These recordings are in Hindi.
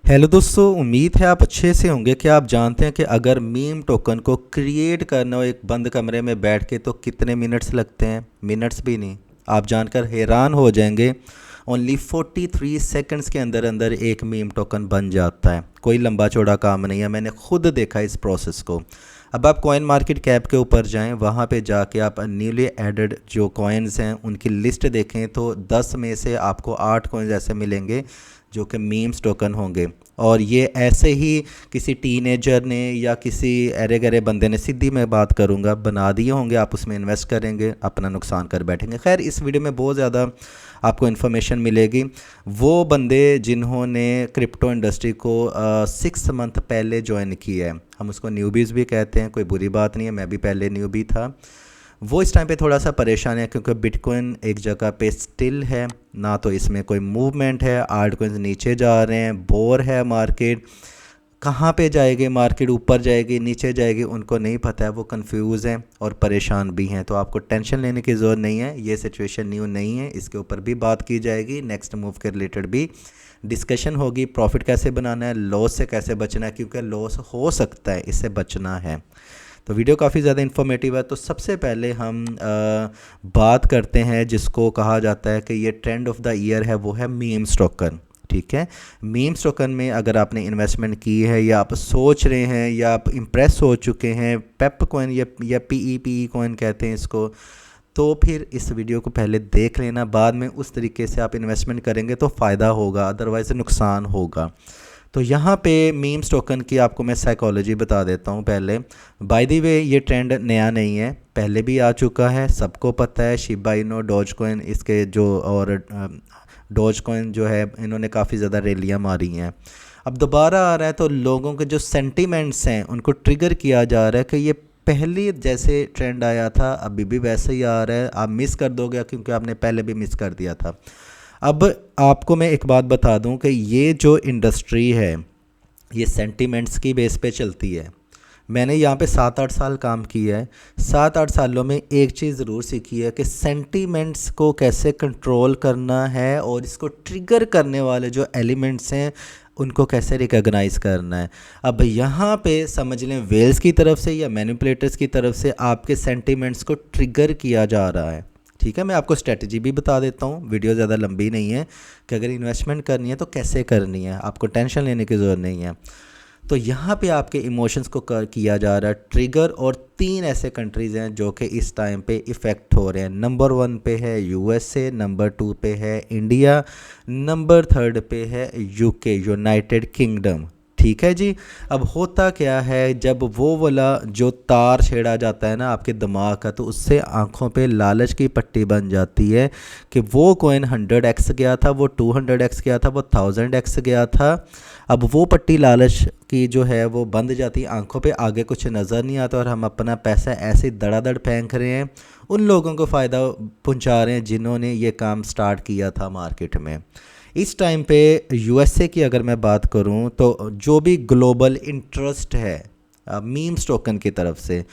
हेलो दोस्तों, उम्मीद है आप अच्छे से होंगे। क्या आप जानते हैं कि अगर मीम टोकन को क्रिएट करना हो एक बंद कमरे में बैठ के तो कितने मिनट्स लगते हैं? मिनट्स भी नहीं, आप जानकर हैरान हो जाएंगे। ओनली 43 सेकंड्स के अंदर अंदर एक मीम टोकन बन जाता है। कोई लंबा चौड़ा काम नहीं है, मैंने खुद देखा इस प्रोसेस को। अब आप कॉइन मार्केट कैप के ऊपर जाएं, वहाँ पे जाके आप न्यूली एडेड जो कॉइन्स हैं उनकी लिस्ट देखें तो 10 में से आपको 8 कॉइन्स ऐसे मिलेंगे जो कि मीम्स टोकन होंगे। और ये ऐसे ही किसी टीनेजर ने या किसी अरे गरे बंदे ने, सीधी मैं बात करूँगा, बना दिए होंगे। आप उसमें इन्वेस्ट करेंगे, अपना नुकसान कर बैठेंगे। खैर, इस वीडियो में बहुत ज़्यादा आपको इन्फॉर्मेशन मिलेगी। वो बंदे जिन्होंने क्रिप्टो इंडस्ट्री को 6 मंथ पहले ज्वाइन किया है, हम उसको न्यूबीज़ भी कहते हैं, कोई बुरी बात नहीं है, मैं भी पहले न्यूबी था। वो इस टाइम पे थोड़ा सा परेशान है क्योंकि बिटकॉइन एक जगह पे स्टिल है, ना तो इसमें कोई मूवमेंट है। आल्ट कॉइन्स नीचे जा रहे हैं, बोर है मार्केट। कहाँ पे जाएगी मार्केट? ऊपर जाएगी, नीचे जाएगी, उनको नहीं पता है। वो कंफ्यूज हैं और परेशान भी हैं। तो आपको टेंशन लेने की ज़रूरत नहीं है, ये सिचुएशन न्यू नहीं है। इसके ऊपर भी बात की जाएगी, नेक्स्ट मूव के रिलेटेड भी डिस्कशन होगी। प्रॉफिट कैसे बनाना है, लॉस से कैसे बचना है, क्योंकि लॉस हो सकता है, इससे बचना है। तो वीडियो काफ़ी ज़्यादा इन्फॉर्मेटिव है। तो सबसे पहले हम बात करते हैं जिसको कहा जाता है कि ये ट्रेंड ऑफ द ईयर है, वो है मीम्स टोकन। ठीक है, मीम्स टोकन में अगर आपने इन्वेस्टमेंट की है या आप सोच रहे हैं या आप इम्प्रेस हो चुके हैं, पेप कॉइन या पी कॉइन कहते हैं इसको, तो फिर इस वीडियो को पहले देख लेना। बाद में उस तरीके से आप इन्वेस्टमेंट करेंगे तो फ़ायदा होगा, अदरवाइज़ नुकसान होगा। तो यहाँ पे मीम्स टोकन की आपको मैं साइकोलॉजी बता देता हूँ पहले। बाय द वे, ये ट्रेंड नया नहीं है, पहले भी आ चुका है, सबको पता है। शिबा इनो, डॉज कॉइन, इसके जो और डॉज कॉइन जो है, इन्होंने काफ़ी ज़्यादा रैलियाँ मारी हैं। अब दोबारा आ रहा है तो लोगों के जो सेंटिमेंट्स हैं उनको ट्रिगर किया जा रहा है कि ये पहले जैसे ट्रेंड आया था अभी भी वैसे ही आ रहा है, आप मिस कर दोगे क्योंकि आपने पहले भी मिस कर दिया था। अब आपको मैं एक बात बता दूं कि ये जो इंडस्ट्री है ये सेंटिमेंट्स की बेस पे चलती है। मैंने यहाँ पे 7-8 साल काम किया है। 7-8 सालों में एक चीज़ ज़रूर सीखी है कि सेंटिमेंट्स को कैसे कंट्रोल करना है और इसको ट्रिगर करने वाले जो एलिमेंट्स हैं उनको कैसे रिकॉग्नाइज करना है। अब यहाँ पे समझ लें वेल्स की तरफ से या मैनिपुलेटर्स की तरफ से आपके सेंटिमेंट्स को ट्रिगर किया जा रहा है। ठीक है, मैं आपको स्ट्रेटजी भी बता देता हूँ, वीडियो ज़्यादा लंबी नहीं है, कि अगर इन्वेस्टमेंट करनी है तो कैसे करनी है, आपको टेंशन लेने की ज़रूरत नहीं है। तो यहाँ पे आपके इमोशंस को किया जा रहा है ट्रिगर, और 3 ऐसे कंट्रीज़ हैं जो कि इस टाइम पे इफ़ेक्ट हो रहे हैं। नंबर 1 पे है यूएसए, नंबर 2 पे है इंडिया, नंबर 3 पे है यूके, यूनाइटेड किंगडम। ठीक है जी। अब होता क्या है, जब वो वाला जो तार छेड़ा जाता है ना आपके दिमाग का, तो उससे आंखों पे लालच की पट्टी बन जाती है कि वो कॉइन 100x गया था, वो 200x गया था, वो 1000x गया था। अब वो पट्टी लालच की जो है वो बंद जाती है, आंखों पे आगे कुछ नज़र नहीं आता और हम अपना पैसा ऐसे धड़ाधड़ फेंक रहे हैं। उन लोगों को फ़ायदा पहुंचा रहे हैं जिन्होंने ये काम स्टार्ट किया था मार्केट में। इस टाइम पे यूएसए की अगर मैं बात करूं तो जो भी ग्लोबल इंटरेस्ट है मीम्स टोकन की तरफ से,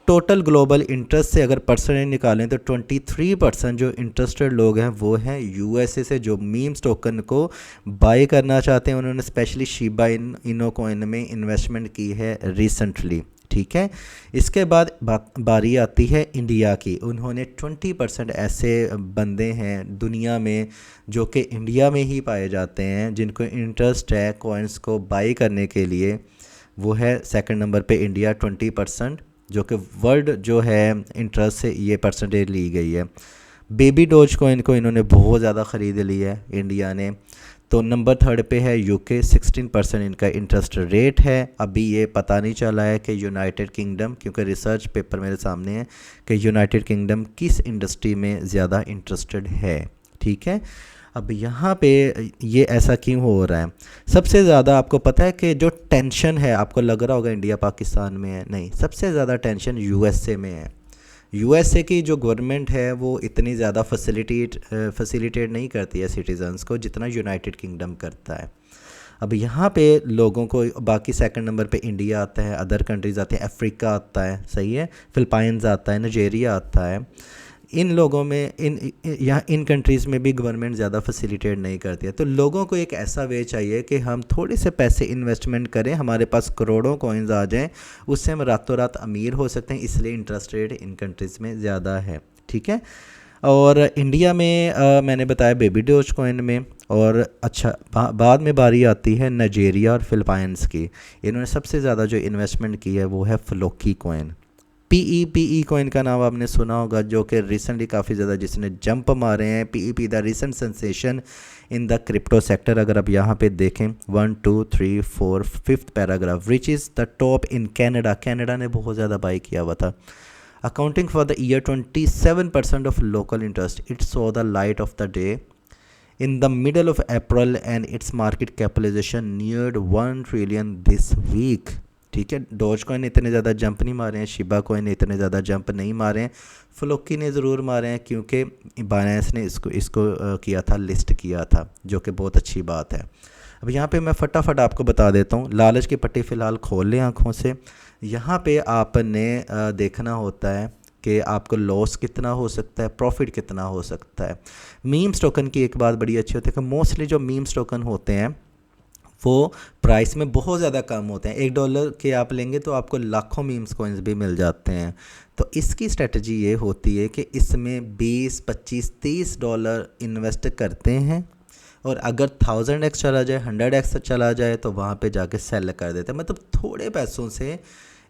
टोटल ग्लोबल इंटरेस्ट से अगर परसेंटेज निकालें तो 23% जो इंटरेस्टेड लोग हैं वो हैं यूएसए से, जो मीम्स टोकन को बाय करना चाहते हैं। उन्होंने स्पेशली शिबा इनो कॉइन में इन्वेस्टमेंट की है रिसेंटली। ठीक है, इसके बाद बारी आती है इंडिया की। उन्होंने 20% ऐसे बंदे हैं दुनिया में जो कि इंडिया में ही पाए जाते हैं जिनको इंटरेस्ट है कॉइन्स को बाई करने के लिए। वो है सेकंड नंबर पे इंडिया, 20%, जो कि वर्ल्ड जो है इंटरेस्ट से ये परसेंटेज ली गई है। बेबी डॉज कॉइन को इन्होंने बहुत ज़्यादा ख़रीद लिया है इंडिया ने। तो नंबर 3 पे है यूके, 16% इनका इंटरेस्ट रेट है। अभी ये पता नहीं चला है कि यूनाइटेड किंगडम, क्योंकि रिसर्च पेपर मेरे सामने है, कि यूनाइटेड किंगडम किस इंडस्ट्री में ज़्यादा इंटरेस्टेड है। ठीक है, अब यहाँ पे ये ऐसा क्यों हो रहा है? सबसे ज़्यादा आपको पता है कि जो टेंशन है, आपको लग रहा होगा इंडिया पाकिस्तान में है, नहीं, सबसे ज़्यादा टेंशन यूएसए में है। यूएसए की जो गवर्नमेंट है वो इतनी ज़्यादा फैसिलिटेट नहीं करती है सिटीजन्स को जितना यूनाइटेड किंगडम करता है। अब यहाँ पे लोगों को, बाकी सेकंड नंबर पे इंडिया आता है, अदर कंट्रीज़ आते हैं, अफ्रीका आता है, सही है, फिलिपाइंस आता है, नाइजीरिया आता है। इन लोगों में यहाँ इन कंट्रीज़ में भी गवर्नमेंट ज़्यादा फैसिलिटेट नहीं करती है। तो लोगों को एक ऐसा वे चाहिए कि हम थोड़े से पैसे इन्वेस्टमेंट करें, हमारे पास करोड़ों कॉइन्स आ जाएं, उससे हम रातों रात अमीर हो सकते हैं। इसलिए इंटरेस्ट रेट इन कंट्रीज़ में ज़्यादा है, ठीक है। और इंडिया में मैंने बताया बेबी डोज कॉइन में। और अच्छा बाद में बारी आती है नाइजीरिया और फिलिपाइंस की। इन्होंने सबसे ज़्यादा जो इन्वेस्टमेंट की है वो है फ्लोकी कॉइन। पीई कॉइन का नाम आपने सुना होगा, जो कि रिसेंटली काफ़ी ज़्यादा जिसने जंप मारे हैं। PE the recent sensation in the crypto sector. अगर आप यहाँ पे देखें 1 2 3 4 5th paragraph, which is the top in Canada. Canada ने बहुत ज़्यादा बाई किया हुआ था। Accounting for the year 27% of local interest, it saw the light of the day in the middle of April and its market capitalization neared 1 trillion this week। ठीक है, डोज कॉइन ने इतने ज़्यादा जंप नहीं मारे हैं, शिबा कॉइन ने इतने ज़्यादा जंप नहीं मारे हैं, फ्लोकी ने ज़रूर मारे हैं क्योंकि बाइनेंस ने इसको किया था, लिस्ट किया था, जो कि बहुत अच्छी बात है। अब यहाँ पे मैं फटाफट आपको बता देता हूँ। लालच की पट्टी फ़िलहाल खोल लें आँखों से। यहाँ पे आपने देखना होता है कि आपको लॉस कितना हो सकता है, प्रॉफिट कितना हो सकता है। मीम्स टोकन की एक बात बड़ी अच्छी होती है कि मोस्टली जो मीम्स टोकन होते हैं वो प्राइस में बहुत ज़्यादा कम होते हैं। $1 के आप लेंगे तो आपको लाखों मीम्स कॉइन्स भी मिल जाते हैं। तो इसकी स्ट्रेटजी ये होती है कि इसमें 20, 25, $30 इन्वेस्ट करते हैं और अगर 1000x चला जाए, 100x चला जाए तो वहाँ पे जाके सेल कर देते हैं। मतलब थोड़े पैसों से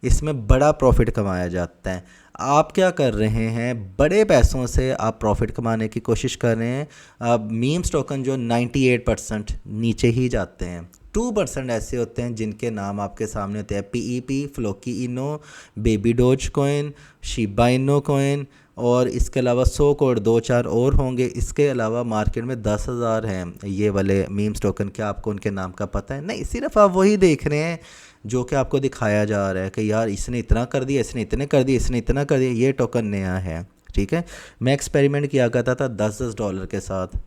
इसमें बड़ा प्रॉफिट कमाया जाता है। आप क्या कर रहे हैं, बड़े पैसों से आप प्रॉफिट कमाने की कोशिश कर रहे हैं। अब मीम्स टोकन जो 98% नीचे ही जाते हैं, 2% ऐसे होते हैं जिनके नाम आपके सामने होते हैं। Pepe, Floki Inu, baby doge coin, Shiba Inu coin, और इसके अलावा 100 करोड़ 2-4 और होंगे। इसके अलावा मार्केट में 10,000 हैं ये वाले मीम्स टोकन। क्या आपको उनके नाम का पता है? नहीं, सिर्फ आप वही देख रहे हैं जो कि आपको दिखाया जा रहा है कि यार इसने इतना कर दिया, इसने इतने कर दिया, इसने इतना कर दिया, ये टोकन नया है, ठीक है। मैं एक्सपेरिमेंट किया करता था $10 के साथ,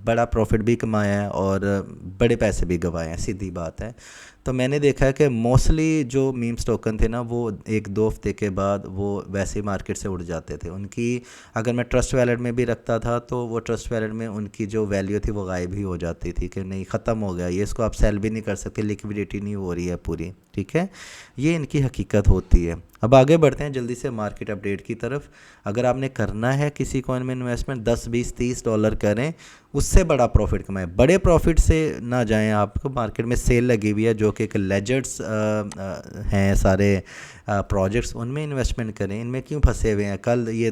बड़ा प्रॉफिट भी कमाया है और बड़े पैसे भी गंवाए हैं, सीधी बात है। तो मैंने देखा है कि मोस्टली जो मीम्स टोकन थे ना, वो 1-2 हफ्ते के बाद वो वैसे ही मार्केट से उड़ जाते थे। उनकी अगर मैं ट्रस्ट वैलेट में भी रखता था तो वो ट्रस्ट वैलेट में उनकी जो वैल्यू थी वो गायब ही हो जाती थी कि नहीं, ख़त्म हो गया ये, इसको आप सेल भी नहीं कर सकते, लिक्विडिटी नहीं हो रही है पूरी, ठीक है। ये इनकी हकीकत होती है। अब आगे बढ़ते हैं जल्दी से मार्केट अपडेट की तरफ। अगर आपने करना है किसी कॉइन में इन्वेस्टमेंट, 10, 20, $30 करें, उससे बड़ा प्रॉफिट कमाएं। बड़े प्रॉफिट से ना जाएं। आपको मार्केट में सेल लगी हुई है जो कि एक लेजर्स हैं सारे प्रोजेक्ट्स, उनमें इन्वेस्टमेंट करें। इनमें क्यों फंसे हुए हैं? कल ये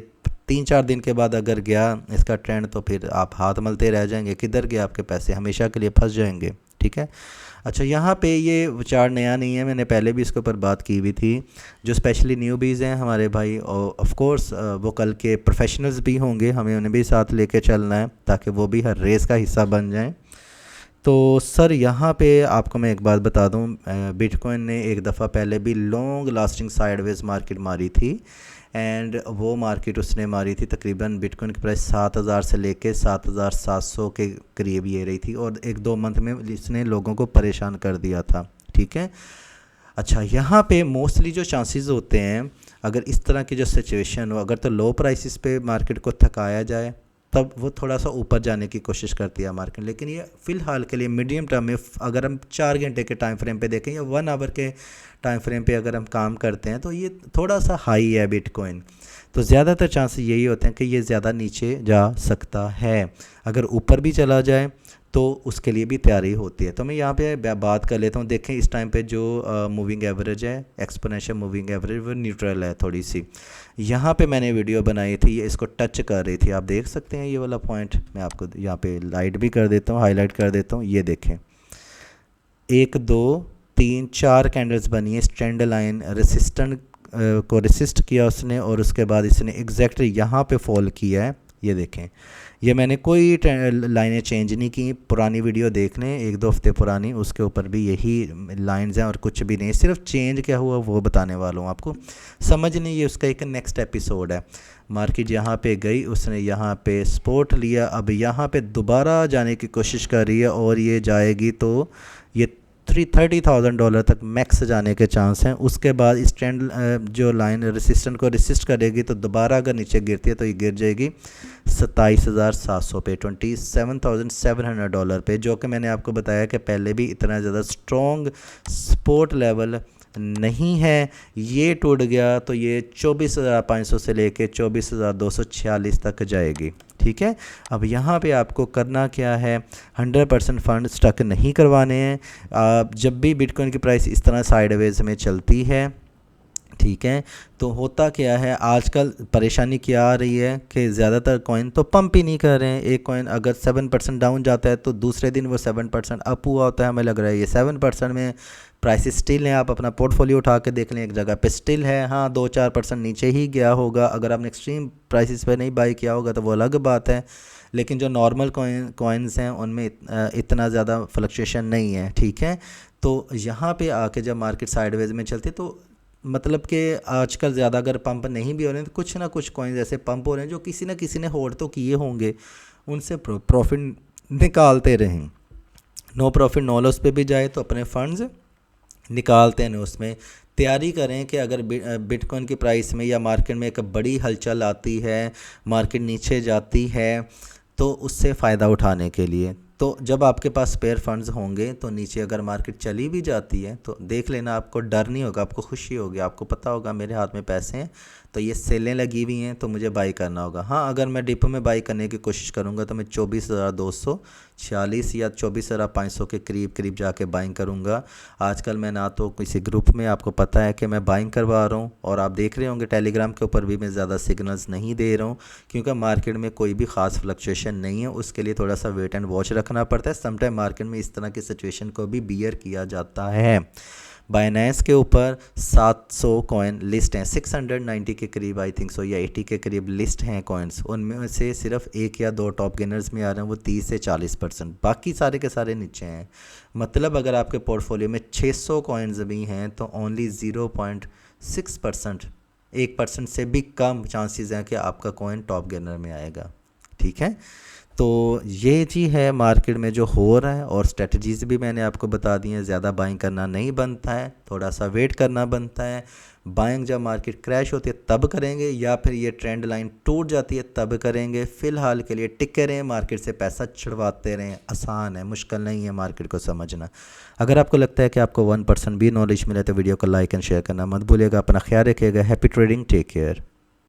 3-4 दिन के बाद अगर गया इसका ट्रेंड तो फिर आप हाथ मलते रह जाएंगे, किधर गए आपके पैसे, हमेशा के लिए फंस जाएंगे, ठीक है। अच्छा, यहाँ पे ये विचार नया नहीं है, मैंने पहले भी इसके ऊपर बात की हुई थी। जो स्पेशली न्यूबीज़ हैं हमारे भाई, और ऑफ कोर्स वो कल के प्रोफेशनल्स भी होंगे, हमें उन्हें भी साथ लेके चलना है ताकि वो भी हर रेस का हिस्सा बन जाएं। तो सर यहाँ पे आपको मैं एक बात बता दूँ, बिटकॉइन ने एक दफ़ा पहले भी लॉन्ग लास्टिंग साइडवेज मार्केट मारी थी, एंड वो मार्केट उसने मारी थी तकरीबन बिटकॉइन की प्राइस 7,000 से लेके 7,700 के करीब ये रही थी, और 1-2 मंथ में इसने लोगों को परेशान कर दिया था, ठीक है। अच्छा, यहाँ पे मोस्टली जो चांसेस होते हैं, अगर इस तरह की जो सिचुएशन हो, अगर तो लो प्राइसेस पे मार्केट को थकाया जाए तब वो थोड़ा सा ऊपर जाने की कोशिश करती है मार्केट। लेकिन ये फ़िलहाल के लिए मीडियम टर्म में, अगर हम 4 घंटे के टाइम फ्रेम पे देखें या 1 आवर के टाइम फ्रेम पे अगर हम काम करते हैं, तो ये थोड़ा सा हाई है बिटकॉइन। तो ज़्यादातर चांसेस यही होते हैं कि ये ज़्यादा नीचे जा सकता है। अगर ऊपर भी चला जाए तो उसके लिए भी तैयारी होती है। तो मैं यहाँ पे बात कर लेता हूँ। देखें इस टाइम पे जो मूविंग एवरेज है, एक्सपोनेंशियल मूविंग एवरेज, वो न्यूट्रल है थोड़ी सी। यहाँ पे मैंने वीडियो बनाई थी, ये इसको टच कर रही थी, आप देख सकते हैं ये वाला पॉइंट। मैं आपको यहाँ पे लाइट भी कर देता हूँ, हाईलाइट कर देता हूँ। ये देखें 1 2 3 4 कैंडल्स बनी है, स्ट्रेंड लाइन रेसिस्टेंट को रेसिस्ट किया उसने, और उसके बाद इसने एग्जैक्टली यहाँ पे फॉल किया है। ये देखें, ये मैंने कोई लाइनें चेंज नहीं की, पुरानी वीडियो देख लें 1-2 हफ्ते पुरानी, उसके ऊपर भी यही लाइंस हैं और कुछ भी नहीं। सिर्फ चेंज क्या हुआ वो बताने वाला हूँ आपको, समझ नहीं, ये उसका एक नेक्स्ट एपिसोड है। मार्केट यहाँ पे गई, उसने यहाँ पे सपोर्ट लिया, अब यहाँ पे दोबारा जाने की कोशिश कर रही है, और ये जाएगी तो ये $30,000 तक मैक्स जाने के चांस हैं। उसके बाद इस ट्रेंड जो लाइन रेसिस्टेंट को रेसिस्ट करेगी तो दोबारा अगर नीचे गिरती है तो ये गिर जाएगी 27,700 पे, $27,700 पे, जो कि मैंने आपको बताया कि पहले भी इतना ज़्यादा स्ट्रॉन्ग सपोर्ट लेवल नहीं है। ये टूट गया तो ये 24,500 से लेके 24,246 तक जाएगी। ठीक है, अब यहाँ पे आपको करना क्या है, 100% फंड स्टक नहीं करवाने हैं। जब भी बिटकॉइन की प्राइस इस तरह साइडवेज में चलती है, ठीक है, तो होता क्या है, आजकल परेशानी क्या आ रही है कि ज़्यादातर कॉइन तो पंप ही नहीं कर रहे हैं। एक कॉइन अगर 7% डाउन जाता है तो दूसरे दिन वो 7% अप हुआ होता है। हमें लग रहा है ये 7% में प्राइस स्टिल हैं। आप अपना पोर्टफोलियो उठा के देख लें, एक जगह पे स्टिल है, हाँ 2-4% नीचे ही गया होगा। अगर आपने एक्सट्रीम प्राइसेस पे नहीं बाई किया होगा तो वो अलग बात है, लेकिन जो नॉर्मल कॉइन्स हैं उनमें इतना ज़्यादा फ्लक्चुएशन नहीं है। ठीक है, तो यहाँ पे आके जब मार्केट साइडवेज में चलती है तो मतलब कि आजकल ज़्यादा अगर पंप नहीं भी हो रहे हैं तो कुछ ना कुछ कॉइन्स ऐसे पंप हो रहे हैं जो किसी ने होल्ड तो किए होंगे, उनसे प्रॉफिट निकालते रहें। नो प्रॉफिट नो लॉस पे भी जाए तो अपने फंड्स निकालते हैं, उसमें तैयारी करें कि अगर बिटकॉइन की प्राइस में या मार्केट में एक बड़ी हलचल आती है, मार्केट नीचे जाती है, तो उससे फ़ायदा उठाने के लिए। तो जब आपके पास स्पेयर फंड्स होंगे तो नीचे अगर मार्केट चली भी जाती है तो देख लेना, आपको डर नहीं होगा, आपको खुशी होगी, आपको पता होगा मेरे हाथ में पैसे हैं तो ये सेलें लगी हुई हैं तो मुझे बाई करना होगा। हाँ, अगर मैं डिप में बाई करने की कोशिश करूँगा तो मैं 24,246 या 24,500 के करीब जाके बाइंग करूँगा। आजकल मैं ना तो किसी ग्रुप में, आपको पता है कि मैं बाइंग करवा रहा हूँ, और आप देख रहे होंगे टेलीग्राम के ऊपर भी मैं ज़्यादा सिग्नल्स नहीं दे रहा हूँ क्योंकि मार्केट में कोई भी ख़ास फ्लक्चुएशन नहीं है। उसके लिए थोड़ा सा वेट एंड वॉच रखना पड़ता है। समटाइम मार्केट में इस तरह की सिचुएशन को भी बियर किया जाता है। बाइनेंस के ऊपर 700 कॉइन लिस्ट हैं, 690 के करीब आई थिंक सो या 80 के करीब लिस्ट हैं कॉइन्स। उनमें से सिर्फ 1 या 2 टॉप गेनर्स में आ रहे हैं, वो 30 से 40%, बाकी सारे के सारे नीचे हैं। मतलब अगर आपके पोर्टफोलियो में 600 कॉइन्स भी हैं तो ओनली 0.6%, 1% से भी कम चांसेस हैं कि आपका कॉइन टॉप गेनर में आएगा। ठीक है, तो ये चीज़ है मार्केट में जो हो रहा है, और स्ट्रेटजीज़ भी मैंने आपको बता दी हैं। ज़्यादा बाइंग करना नहीं बनता है, थोड़ा सा वेट करना बनता है। बाइंग जब मार्केट क्रैश होती है तब करेंगे, या फिर ये ट्रेंड लाइन टूट जाती है तब करेंगे। फ़िलहाल के लिए टिके रहें, मार्केट से पैसा छुड़वाते रहें। आसान है, मुश्किल नहीं है मार्केट को समझना। अगर आपको लगता है कि आपको 1% भी नॉलेज मिले तो वीडियो को लाइक एंड शेयर करना मत भूलिएगा। अपना ख्याल रखिएगा। Happy trading, take care.